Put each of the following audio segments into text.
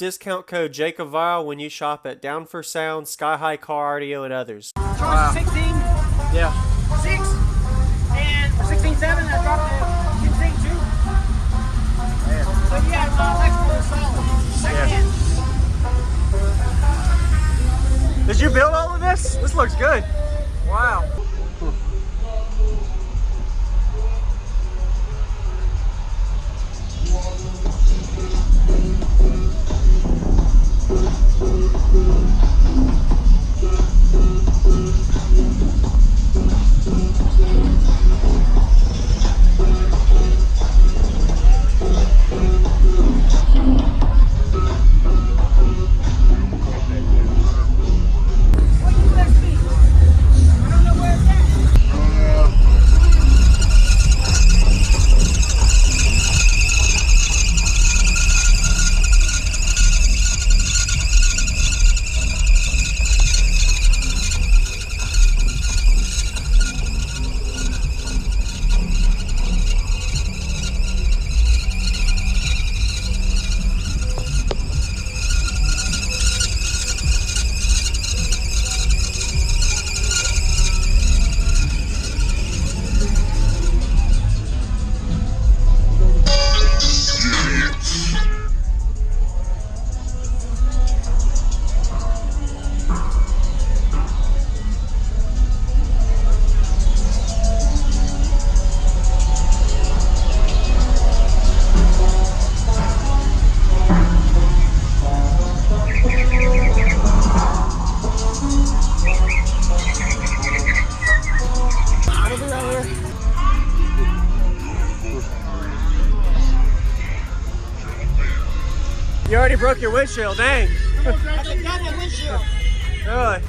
discount code JACOBVILE when you shop at Down for Sound, Sky High Car Audio, and others. Charged 16. Yeah. 6 and 16.7. I dropped to 16.2. So yeah, electrical is solid. Second. Did you build all of this? This looks good. Wow. You already broke your windshield, dang. I just got that windshield. Really?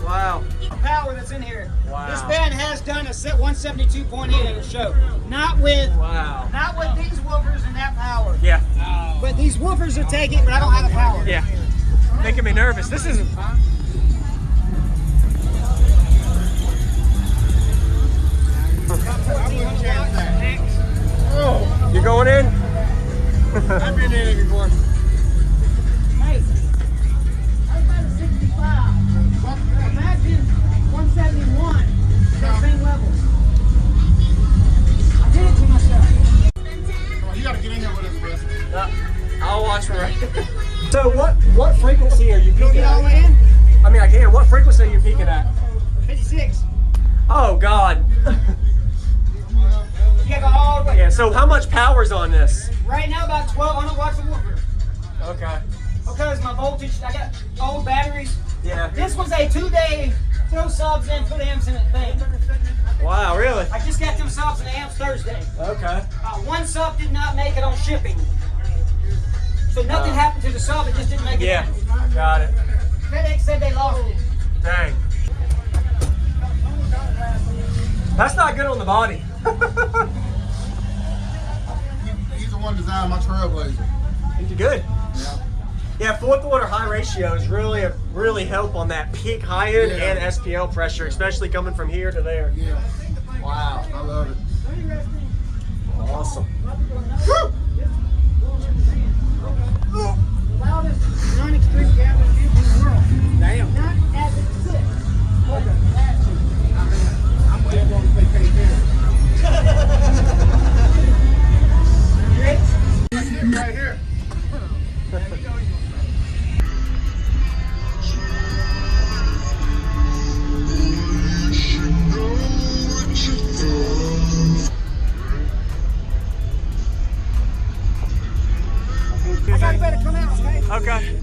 Wow. Power that's in here. Wow. This band has done a set 172.8 at a show. Not with these woofers and that power. Yeah. But these woofers will take it, but I don't have the power. Yeah. Making me nervous. This is Oh, you going in? I've been in it before. Hey, I was at a 65. Imagine 171. That same level. I did it to myself. Come on, you gotta get in here with us, Chris. I'll watch for right. So what frequency are you You peaking get all the at? way in? I mean, I can. What frequency are you peaking at? 56. Oh God. You gotta go all the way. Yeah. So how much power's on this? Right now, about 1,200 watts of woofer. Okay. Because my voltage, I got old batteries. Yeah. This was a 2-day throw subs in, put amps in it thing. Wow. Really? I just got them subs and amps Thursday. Okay. One sub did not make it on shipping. So nothing happened to the sub, it just didn't make it. Yeah. Got it. FedEx said they lost it. Dang. That's not good on the body. He's the one designed my Trailblazer. You're good. Yeah, fourth order high ratios really help on that peak high end and SPL pressure, especially coming from here to there. Yeah. Wow, I love it. Awesome. Loudest non-extreme gathering amp in the world. Damn. Not as it sits. I'm waiting on to pay attention. You ready? Right here. I gotta better come out, okay? Okay.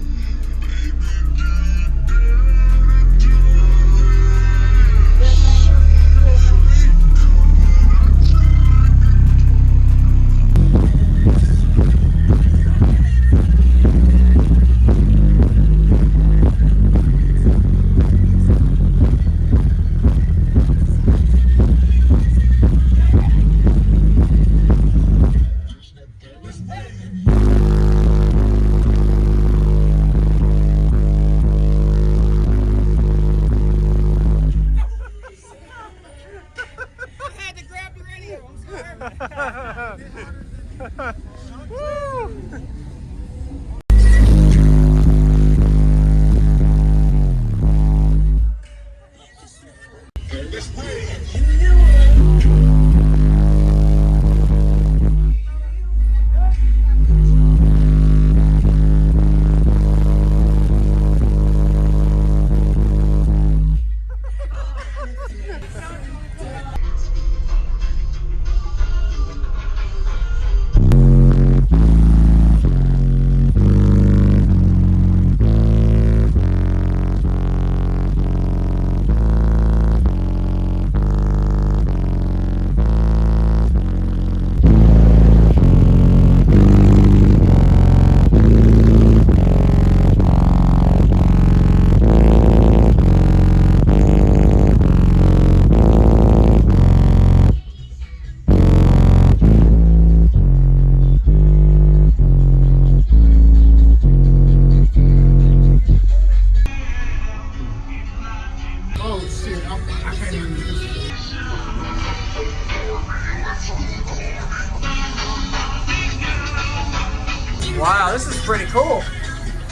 Wow, this is pretty cool.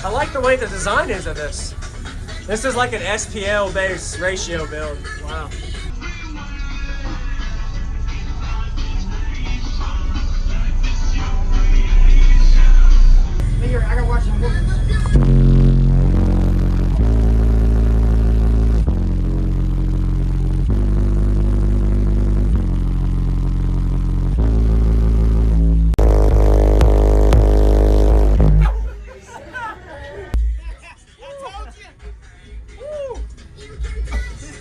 I like the way the design is of this. This is like an SPL based ratio build. Wow. Here, I gotta watch some movies.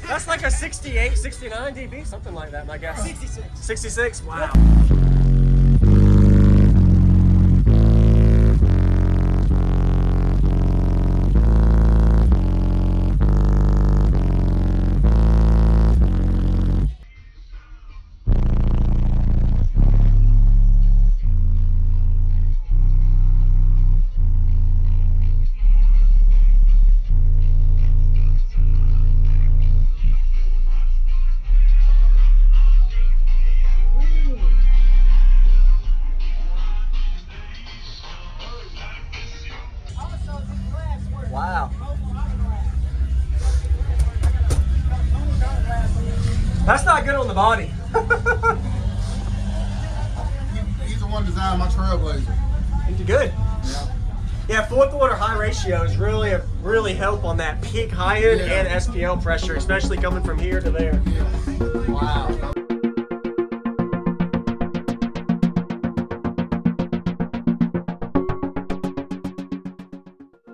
That's like a 68, 69 dB, something like that, my guess. 66. 66? Wow. Wow. That's not good on the body. He's the one designed my trailblazer. You're good. Yeah. Yeah, fourth order high ratios really help on that peak high end Yeah. and SPL pressure, especially coming from here to there. Wow.